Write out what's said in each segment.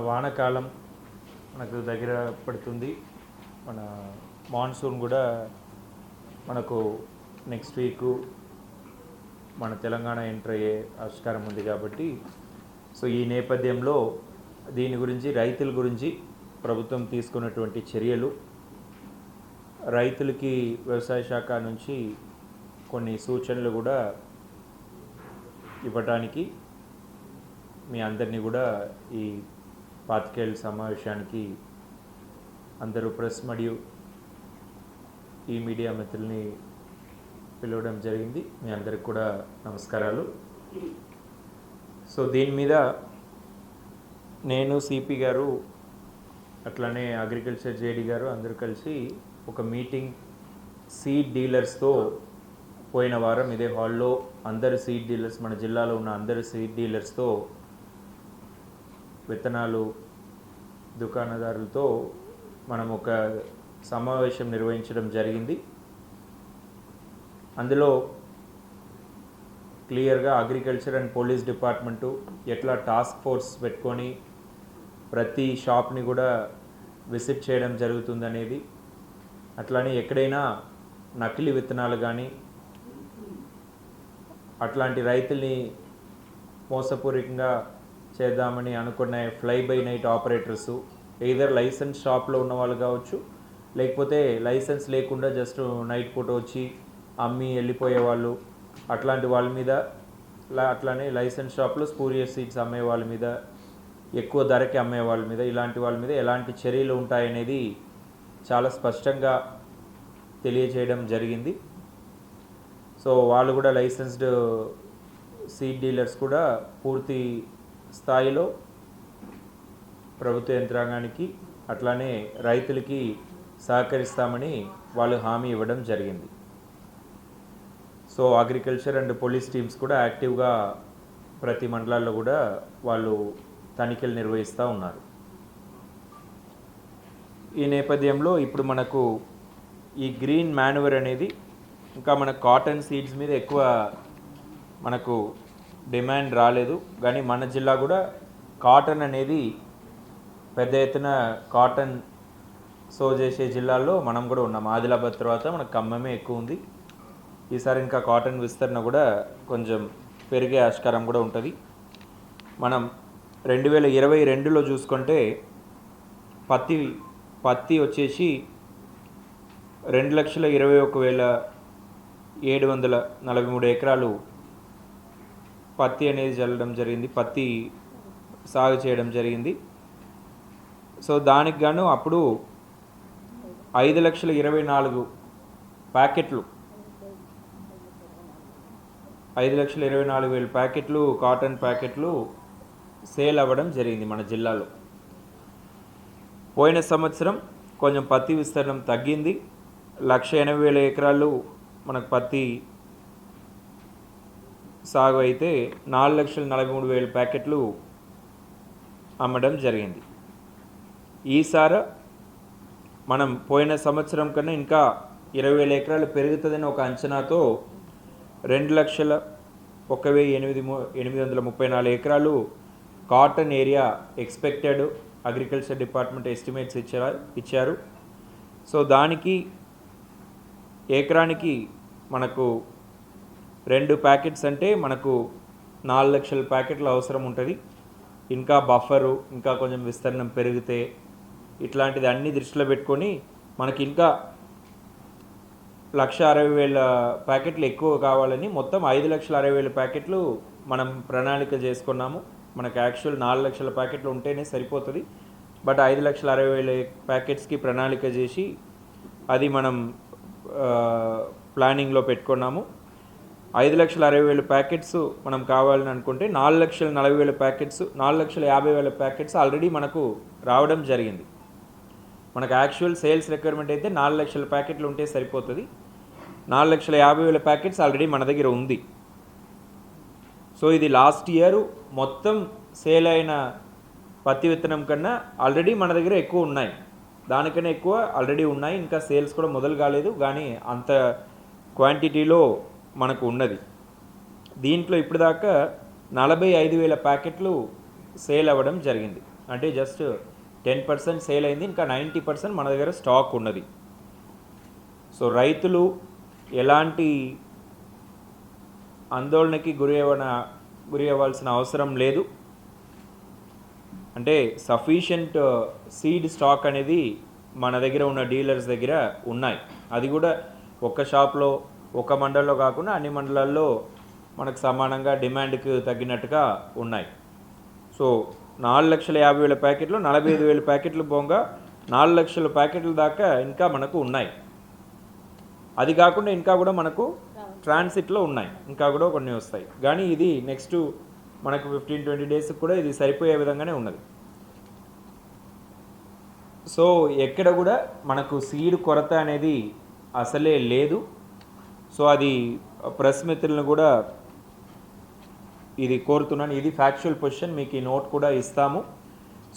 వానాకాలం మనకు దగ్గర పడుతుంది. మన మాన్సూన్ కూడా మనకు నెక్స్ట్ వీకు మన తెలంగాణ ఎంటర్ అయ్యే ఆస్కారం ఉంది కాబట్టి ఈ నేపథ్యంలో దీని గురించి రైతుల గురించి ప్రభుత్వం తీసుకున్నటువంటి చర్యలు, రైతులకి వ్యవసాయ శాఖ నుంచి కొన్ని సూచనలు కూడా ఇవ్వటానికి మీ అందరినీ కూడా ఈ పాతికేళ్ళ సమావేశానికి అందరూ ప్రెస్ మరియు ఈ మీడియా మిత్రుల్ని పిలవడం జరిగింది. మీ అందరికి కూడా నమస్కారాలు. దీని మీద నేను, సిపి గారు, అట్లానే అగ్రికల్చర్ జేడీ గారు అందరూ కలిసి ఒక మీటింగ్ సీడ్ డీలర్స్తో పోయిన వారం ఇదే హాల్లో అందరు సీడ్ డీలర్స్, మన జిల్లాలో ఉన్న అందరు సీడ్ డీలర్స్తో, విత్తనాలు దుకాణదారులతో మనం ఒక సమావేశం నిర్వహించడం జరిగింది. అందులో క్లియర్గా అగ్రికల్చర్ అండ్ పోలీస్ డిపార్ట్మెంటు ఎట్లా టాస్క్ ఫోర్స్ పెట్టుకొని ప్రతి షాప్ని కూడా విజిట్ చేయడం జరుగుతుందనేది, అట్లానే ఎక్కడైనా నకిలీ విత్తనాలు కానీ అట్లాంటి రైతుల్ని మోసపూరితంగా చేద్దామని అనుకున్న fly by night operators, either license షాప్లో ఉన్న వాళ్ళు కావచ్చు, లేకపోతే లైసెన్స్ లేకుండా జస్ట్ నైట్ పూట వచ్చి అమ్మి వెళ్ళిపోయే వాళ్ళు, అట్లాంటి వాళ్ళ మీద, అట్లానే లైసెన్స్ షాప్లో స్పూరియస్ సీడ్స్ అమ్మే వాళ్ళ మీద, ఎక్కువ ధరకి అమ్మే వాళ్ళ మీద, ఇలాంటి వాళ్ళ మీద ఎలాంటి చర్యలు ఉంటాయనేది చాలా స్పష్టంగా తెలియజేయడం జరిగింది. వాళ్ళు కూడా లైసెన్స్డ్ సీడ్ డీలర్స్ కూడా పూర్తి స్థాయిలో ప్రభుత్వ యంత్రాంగానికి అట్లానే రైతులకి సహకరిస్తామని వాళ్ళు హామీ ఇవ్వడం జరిగింది. అగ్రికల్చర్ అండ్ పోలీస్ టీమ్స్ కూడా యాక్టివ్గా ప్రతి మండలాల్లో కూడా వాళ్ళు తనిఖీలు నిర్వహిస్తూ ఉన్నారు. ఈ నేపథ్యంలో ఇప్పుడు మనకు ఈ గ్రీన్ మాన్యూవర్ అనేది ఇంకా మన కాటన్ సీడ్స్ మీద ఎక్కువ మనకు డిమాండ్ రాలేదు, కానీ మన జిల్లా కూడా కాటన్ అనేది పెద్ద ఎత్తున కాటన్ సో చేసే జిల్లాల్లో మనం కూడా ఉన్నాం. ఆదిలాబాద్ తర్వాత మనకు ఖమ్మమే ఎక్కువ ఉంది. ఈసారి ఇంకా కాటన్ విస్తరణ కూడా కొంచెం పెరిగే ఆస్కారం కూడా ఉంటుంది. మనం 2022లో చూసుకుంటే పత్తి వచ్చేసి 2,21,743 ఎకరాలు పత్తి అనేది చల్లడం జరిగింది, పత్తి సాగు చేయడం జరిగింది. దానికి గాను అప్పుడు 5,24,000 ప్యాకెట్లు, 5,24,000 ప్యాకెట్లు కాటన్ ప్యాకెట్లు సేల్ అవ్వడం జరిగింది మన జిల్లాలో. పోయిన సంవత్సరం కొంచెం పత్తి విస్తీర్ణం తగ్గింది. 1,80,000 ఎకరాలు మనకు పత్తి సాగు అయితే 4,43,000 ప్యాకెట్లు అమ్మడం జరిగింది. ఈసారి మనం పోయిన సంవత్సరం కన్నా ఇంకా 20,000 ఎకరాలు పెరుగుతుందని ఒక అంచనాతో 2,01,834 ఎకరాలు cotton area expected agriculture department estimates ఇచ్చారు. దానికి ఎకరానికి మనకు 2 ప్యాకెట్స్ అంటే మనకు 4,00,000 ప్యాకెట్లు అవసరం ఉంటుంది. ఇంకా బఫరు, ఇంకా కొంచెం విస్తీర్ణం పెరిగితే, ఇట్లాంటిది అన్నీ దృష్టిలో పెట్టుకొని మనకి ఇంకా 1,60,000 ప్యాకెట్లు ఎక్కువ కావాలని మొత్తం 5,60,000 ప్యాకెట్లు మనం ప్రణాళిక చేసుకున్నాము. మనకు యాక్చువల్ 4,00,000 ప్యాకెట్లు ఉంటేనే సరిపోతుంది, బట్ 5,60,000 ప్యాకెట్స్కి ప్రణాళిక చేసి అది మనం ప్లానింగ్లో పెట్టుకున్నాము. 5,60,000 ప్యాకెట్స్ మనం కావాలని అనుకుంటే 4,40,000 ప్యాకెట్స్, 4,50,000 ప్యాకెట్స్ ఆల్రెడీ మనకు రావడం జరిగింది. మనకు యాక్చువల్ సేల్స్ రిక్వైర్మెంట్ అయితే 4,00,000 ప్యాకెట్లు ఉంటే సరిపోతుంది. 4,50,000 ప్యాకెట్స్ ఆల్రెడీ మన దగ్గర ఉంది. ఇది లాస్ట్ ఇయర్ మొత్తం సేల్ అయిన పత్తి విత్తనం కన్నా ఆల్రెడీ మన దగ్గర ఎక్కువ ఉన్నాయి, దానికన్నా ఎక్కువ ఆల్రెడీ ఉన్నాయి. ఇంకా సేల్స్ కూడా మొదలు కాలేదు, కానీ అంత క్వాంటిటీలో మనకు ఉన్నది. దీంట్లో ఇప్పుడు దాకా 45,000 ప్యాకెట్లు సేల్ అవ్వడం జరిగింది. అంటే జస్ట్ 10% సేల్ అయింది, ఇంకా 90% మన దగ్గర స్టాక్ ఉన్నది. సో రైతులు ఎలాంటి ఆందోళనకి గురి అవ్వాల్సిన అవసరం లేదు. అంటే సఫిషియంట్ సీడ్ స్టాక్ అనేది మన దగ్గర ఉన్న డీలర్స్ దగ్గర ఉన్నాయి. అది కూడా ఒక షాప్లో ఒక మండలంలో కాకుండా అన్ని మండలాల్లో మనకు సమానంగా డిమాండ్కి తగ్గినట్టుగా ఉన్నాయి. సో 4,50,000 ప్యాకెట్లు, 45,000 ప్యాకెట్లు పోగా 4,00,000 ప్యాకెట్ల దాకా ఇంకా మనకు ఉన్నాయి. అది కాకుండా ఇంకా కూడా మనకు ట్రాన్సిట్లో ఉన్నాయి, ఇంకా కూడా కొన్ని వస్తాయి. కానీ ఇది నెక్స్ట్ మనకు 15-20 డేస్కి కూడా ఇది సరిపోయే విధంగానే ఉన్నది. సో ఎక్కడ కూడా మనకు సీడ్ కొరత అనేది అసలే లేదు. సో అది ప్రెస్ మిత్రులను కూడా ఇది కోరుతున్నాను. ఇది ఫ్యాక్చువల్ పొజిషన్, మీకు ఈ నోట్ కూడా ఇస్తాము.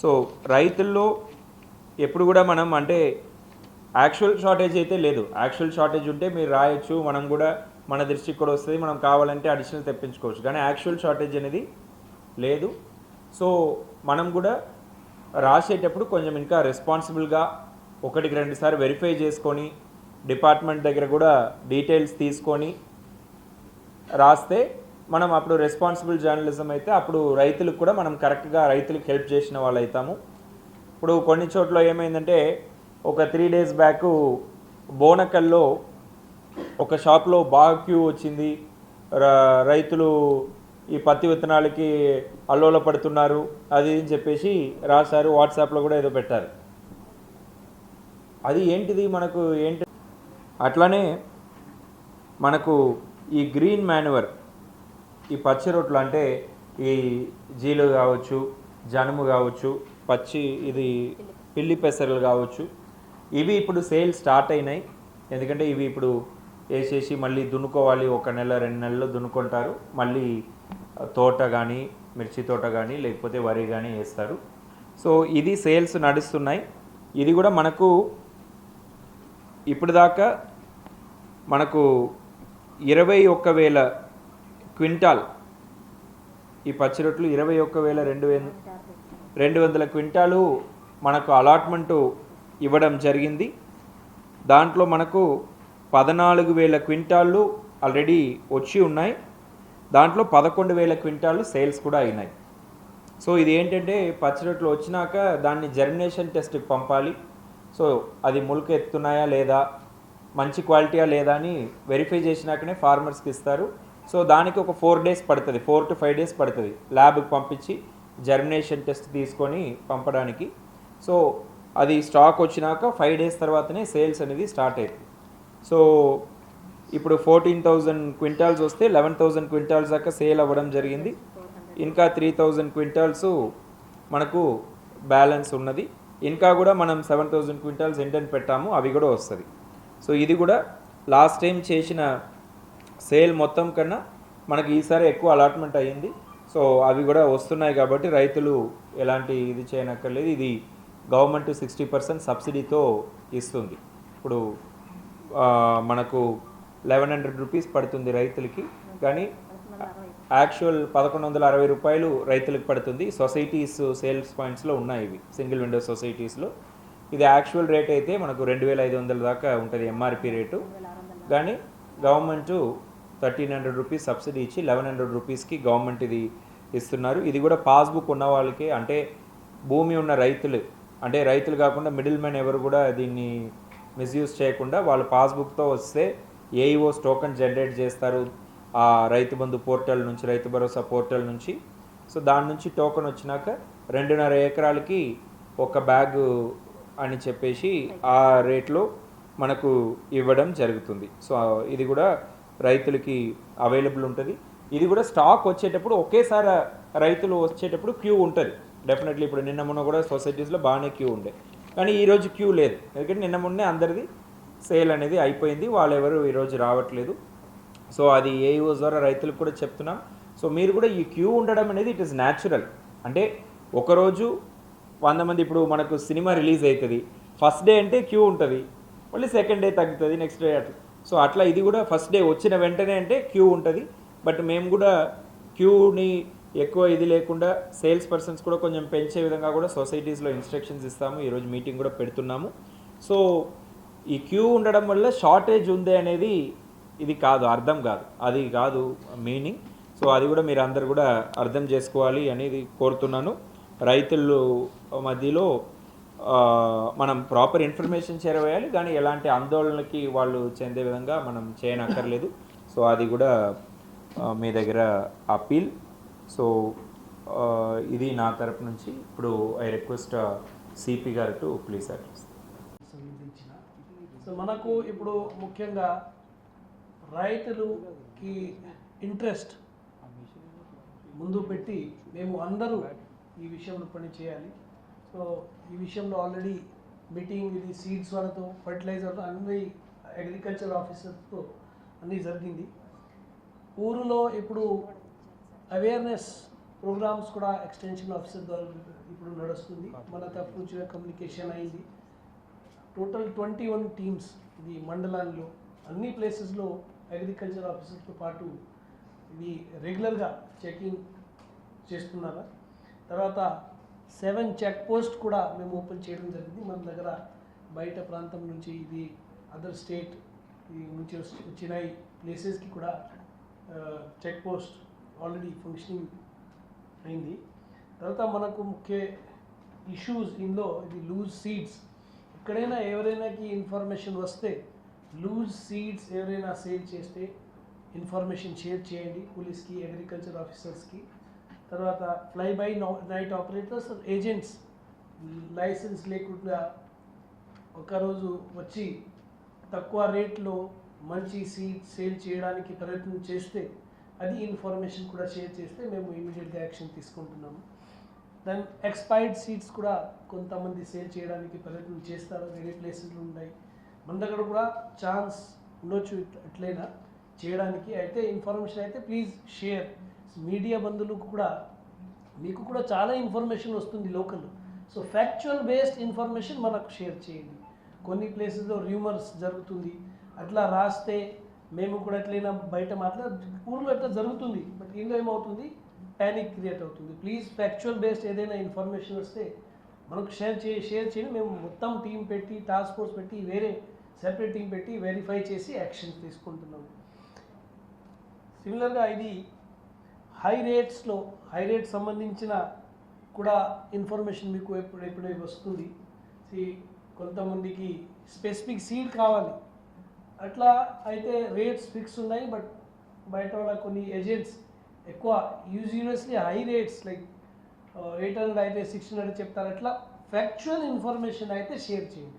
సో రైతుల్లో ఎప్పుడు కూడా మనం అంటే యాక్చువల్ షార్టేజ్ అయితే లేదు. యాక్చువల్ షార్టేజ్ ఉంటే మీరు రాయొచ్చు, మనం కూడా మన దృష్టికి కూడా వస్తుంది, మనం కావాలంటే అడిషనల్ తెప్పించుకోవచ్చు. కానీ యాక్చువల్ షార్టేజ్ అనేది లేదు. సో మనం కూడా రాసేటప్పుడు కొంచెం ఇంకా రెస్పాన్సిబుల్గా 1-2 సార్లు వెరిఫై చేసుకొని డిపార్ట్మెంట్ దగ్గర కూడా డీటెయిల్స్ తీసుకొని రాస్తే మనం అప్పుడు రెస్పాన్సిబుల్ జర్నలిజం అయితే అప్పుడు రైతులకు కూడా మనం కరెక్ట్గా రైతులకు హెల్ప్ చేసిన వాళ్ళు అవుతాము. ఇప్పుడు కొన్ని చోట్ల ఏమైందంటే ఒక 3 డేస్ బ్యాక్ బోనకల్లో ఒక షాప్లో బాగా క్యూ వచ్చింది, రైతులు ఈ పత్తి విత్తనాలకి అల్లోల పడుతున్నారు అది అని చెప్పేసి రాశారు. వాట్సాప్లో కూడా ఏదో పెట్టారు. అది ఏంటిది మనకు ఏంటి? అట్లానే మనకు ఈ గ్రీన్ మాన్యువర్, ఈ పచ్చి రొట్లు అంటే ఈ జీలు కావచ్చు, జనుము కావచ్చు, ఇది పిల్లి పెసరలు కావచ్చు, ఇవి ఇప్పుడు సేల్ స్టార్ట్ అయినాయి. ఎందుకంటే ఇవి ఇప్పుడు వేసేసి మళ్ళీ దున్నుకోవాలి, 1 నెల 2 నెలలు దున్నుకుంటారు. మళ్ళీ తోట కానీ మిర్చి తోట కానీ లేకపోతే వరి కానీ వేస్తారు. సో ఇది సేల్స్ నడుస్తున్నాయి. ఇది కూడా మనకు ఇప్పుడు దాకా మనకు 21,000 క్వింటాల్ ఈ పచ్చి రొట్లు 21,200 క్వింటాలు మనకు అలాట్మెంటు ఇవ్వడం జరిగింది. దాంట్లో మనకు 14,000 క్వింటాళ్ళు ఆల్రెడీ వచ్చి ఉన్నాయి. దాంట్లో 11,000 క్వింటాళ్ళు సేల్స్ కూడా అయినాయి. సో ఇది ఏంటంటే పచ్చి రొట్లు వచ్చినాక దాన్ని జర్మినేషన్ టెస్ట్కి పంపాలి. సో అది మొలక ఎత్తున్నాయా లేదా, మంచి క్వాలిటీయా లేదా అని వెరిఫై చేసినాకనే ఫార్మర్స్కి ఇస్తారు. సో దానికి ఒక 4 డేస్ పడుతుంది, 4 to 5 డేస్ పడుతుంది ల్యాబ్కి పంపించి జర్మినేషన్ టెస్ట్ తీసుకొని పంపడానికి. సో అది స్టాక్ వచ్చినాక 5 డేస్ తర్వాతనే సేల్స్ అనేది స్టార్ట్ అవుతుంది. సో ఇప్పుడు 14,000 క్వింటాల్స్ వస్తే 11,000 క్వింటాల్స్ దాకా సేల్ అవ్వడం జరిగింది. ఇంకా 3,000 క్వింటాల్స్ మనకు బ్యాలెన్స్ ఉన్నది. ఇంకా కూడా మనం 7,000 క్వింటాల్స్ ఇంటెన్ పెట్టాము, అవి కూడా వస్తుంది. సో ఇది కూడా లాస్ట్ టైం చేసిన సేల్ మొత్తం కన్నా మనకి ఈసారి ఎక్కువ అలాట్మెంట్ అయ్యింది. సో అవి కూడా వస్తున్నాయి కాబట్టి రైతులు ఎలాంటి ఇది చేయనక్కర్లేదు. ఇది గవర్నమెంట్ 60% సబ్సిడీతో ఇస్తుంది. ఇప్పుడు మనకు 1,100 రూపీస్ పడుతుంది రైతులకి, కానీ యాక్చువల్ 1,160 రూపాయలు రైతులకు పడుతుంది. సొసైటీస్ సేల్స్ పాయింట్స్లో ఉన్నాయి ఇవి, సింగిల్ విండో సొసైటీస్లో. ఇది యాక్చువల్ రేట్ అయితే మనకు 2,500 దాకా ఉంటుంది ఎంఆర్పి రేటు. కానీ గవర్నమెంటు 1,300 రూపీస్ సబ్సిడీ ఇచ్చి 1,100 రూపీస్కి గవర్నమెంట్ ఇది ఇస్తున్నారు. ఇది కూడా పాస్బుక్ ఉన్న వాళ్ళకి, అంటే భూమి ఉన్న రైతులు, అంటే రైతులు కాకుండా మిడిల్ మ్యాన్ ఎవరు కూడా దీన్ని మిస్యూజ్ చేయకుండా వాళ్ళ పాస్బుక్తో వస్తే ఏఈఓస్ టోకెన్ జనరేట్ చేస్తారు ఆ రైతు బంధు పోర్టల్ నుంచి, రైతు భరోసా పోర్టల్ నుంచి. సో దాని నుంచి టోకెన్ వచ్చినాక 2.5 ఎకరాలకి 1 బ్యాగ్ అని చెప్పేసి ఆ రేట్లో మనకు ఇవ్వడం జరుగుతుంది. సో ఇది కూడా రైతులకి అవైలబుల్ ఉంటుంది. ఇది కూడా స్టాక్ వచ్చేటప్పుడు ఒకేసారి రైతులు వచ్చేటప్పుడు క్యూ ఉంటుంది డెఫినెట్లీ. ఇప్పుడు నిన్న మొన్న కూడా సొసైటీస్లో బాగానే క్యూ ఉండే, కానీ ఈరోజు క్యూ లేదు. ఎందుకంటే నిన్న మొన్నే అందరిది సేల్ అనేది అయిపోయింది, వాళ్ళు ఎవరు ఈరోజు రావట్లేదు. సో అది ఏఈఓస్ ద్వారా రైతులకు కూడా చెప్తున్నాం. సో మీరు కూడా ఈ క్యూ ఉండడం అనేది ఇట్ ఈస్ న్యాచురల్. అంటే ఒకరోజు 100 మంది, ఇప్పుడు మనకు సినిమా రిలీజ్ అవుతుంది, ఫస్ట్ డే అంటే క్యూ ఉంటుంది, మళ్ళీ సెకండ్ డే తగ్గుతుంది, నెక్స్ట్ డే అట్లా. సో అట్లా ఇది కూడా ఫస్ట్ డే వచ్చిన వెంటనే అంటే క్యూ ఉంటుంది. బట్ మేము కూడా క్యూని ఎక్కువ ఇది లేకుండా సేల్స్ పర్సన్స్ కూడా కొంచెం పెంచే విధంగా కూడా సొసైటీస్లో ఇన్స్ట్రక్షన్స్ ఇస్తాము. ఈరోజు మీటింగ్ కూడా పెడుతున్నాము. సో ఈ క్యూ ఉండడం వల్ల షార్టేజ్ ఉంది అనేది ఇది కాదు, అర్థం కాదు, అది కాదు మీనింగ్. సో అది కూడా మీరు అందరు కూడా అర్థం చేసుకోవాలి అనేది కోరుతున్నాను. రైతులు మధ్యలో మనం ప్రాపర్ ఇన్ఫర్మేషన్ చేరవేయాలి, కానీ ఎలాంటి ఆందోళనకి వాళ్ళు చెందే విధంగా మనం చేయనక్కర్లేదు. సో అది కూడా మీ దగ్గర అప్పీల్. సో ఇది నా తరపు నుంచి. ఇప్పుడు ఐ రిక్వెస్ట్ సిపి గారు టు ప్లీజ్ అడ్రస్. సో మనకు ఇప్పుడు ముఖ్యంగా రైతులకి ఇంట్రెస్ట్ ముందు పెట్టి మేము అందరూ ఈ విషయంలో పని చేయాలి. సో ఈ విషయంలో ఆల్రెడీ మీటింగ్ ఇది సీడ్స్ వాళ్ళతో, ఫర్టిలైజర్తో, అన్ని అగ్రికల్చర్ ఆఫీసర్తో అన్నీ జరిగింది. ఊరిలో ఇప్పుడు అవేర్నెస్ ప్రోగ్రామ్స్ కూడా ఎక్స్టెన్షన్ ఆఫీసర్ ద్వారా ఇప్పుడు నడుస్తుంది. మన తరఫు నుంచి కమ్యూనికేషన్ అయింది. టోటల్ 21 టీమ్స్ ఇది మండలాల్లో అన్ని ప్లేసెస్లో అగ్రికల్చర్ ఆఫీసర్తో పాటు ఇది రెగ్యులర్గా చెకింగ్ చేస్తున్నారు. తర్వాత 7 చెక్ పోస్ట్ కూడా మేము ఓపెన్ చేయడం జరిగింది. మన దగ్గర బయట ప్రాంతం నుంచి ఇది అదర్ స్టేట్ నుంచి వచ్చిన ప్లేసెస్కి కూడా చెక్ పోస్ట్ ఆల్రెడీ ఫంక్షనింగ్ అయింది. తర్వాత మనకు ముఖ్య ఇష్యూస్ ఇందులో ఇది లూజ్ సీడ్స్. ఎక్కడైనా ఎవరైనాకి ఇన్ఫర్మేషన్ వస్తే లూజ్ సీడ్స్ ఎవరైనా సేల్ చేస్తే ఇన్ఫర్మేషన్ షేర్ చేయండి పోలీస్కి, అగ్రికల్చర్ ఆఫీసర్స్కి. తర్వాత fly by night operators, agents license లేకుండా ఒకరోజు వచ్చి తక్కువ రేట్లో మంచి సీడ్ సేల్ చేయడానికి ప్రయత్నం చేస్తే అది ఇన్ఫర్మేషన్ కూడా షేర్ చేస్తే మేము ఇమీడియట్గా యాక్షన్ తీసుకుంటున్నాము. దెన్ ఎక్స్పైర్డ్ సీడ్స్ కూడా కొంతమంది సేల్ చేయడానికి ప్రయత్నం చేస్తారు, వేరే ప్లేసెస్లో ఉన్నాయి. మన దగ్గర కూడా ఛాన్స్ ఉండొచ్చు ఎట్లయినా చేయడానికి. అయితే ఇన్ఫర్మేషన్ అయితే ప్లీజ్ షేర్. మీడియా బంధువులకు కూడా మీకు కూడా చాలా ఇన్ఫర్మేషన్ వస్తుంది local. So factual based information మనకు షేర్ చేయండి. కొన్ని ప్లేసెస్లో రూమర్స్ జరుగుతుంది, అట్లా రాస్తే మేము కూడా ఎట్లయినా బయట ఊర్లో ఎట్లా జరుగుతుంది, బట్ ఇందులో ఏమవుతుంది, ప్యానిక్ క్రియేట్ అవుతుంది. ప్లీజ్ ఫ్యాక్చువల్ బేస్డ్ ఏదైనా ఇన్ఫర్మేషన్ వస్తే మనకు షేర్ చేయండి. మేము మొత్తం టీం పెట్టి, టాస్క్ ఫోర్స్ పెట్టి, వేరే సెపరేట్ టీం పెట్టి వెరిఫై చేసి యాక్షన్ తీసుకుంటున్నాము. సిమిలర్గా ఇది హై రేట్ సంబంధించిన కూడా ఇన్ఫర్మేషన్ మీకు ఎప్పుడైనా వస్తుంది. కొంతమందికి స్పెసిఫిక్ సీడ్ కావాలి, అట్లా అయితే రేట్స్ ఫిక్స్ ఉన్నాయి. బట్ బయట వాళ్ళ కొన్ని ఏజెంట్స్ ఎక్కువ యూజువస్లీ హై రేట్స్ లైక్ 800 అయితే 600 చెప్తారు. అట్లా ఫ్యాక్చువల్ ఇన్ఫర్మేషన్ అయితే షేర్ చేయండి.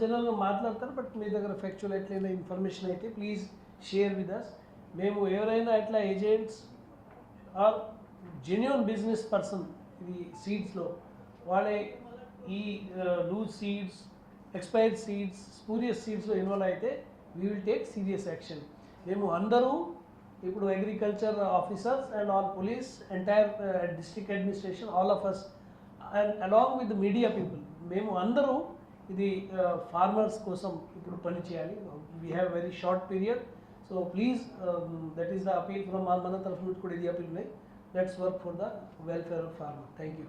జనరల్గా మాట్లాడతారు, బట్ మీ దగ్గర ఫ్యాక్చువల్ ఎట్లయినా ఇన్ఫర్మేషన్ అయితే ప్లీజ్ షేర్ విత్ అస్. మేము ఎవరైనా ఎట్లా agents are genuine business person ఇది సీడ్స్లో వాళ్ళే ఈ loose seeds, expired seeds, spurious సీడ్స్లో ఇన్వాల్వ్ అయితే we will take serious action. మేము అందరూ ఇప్పుడు agriculture officers and all police, entire district administration, all of us and along with media people, మేము అందరూ ఇది ఫార్మర్స్ కోసం ఇప్పుడు పని చేయాలి. We have very short period. So please that is the appeal from మన తరఫు నుంచి కూడా ఇది అపీల్ ఉన్నాయి. Let's work for the welfare of farmer. Thank you.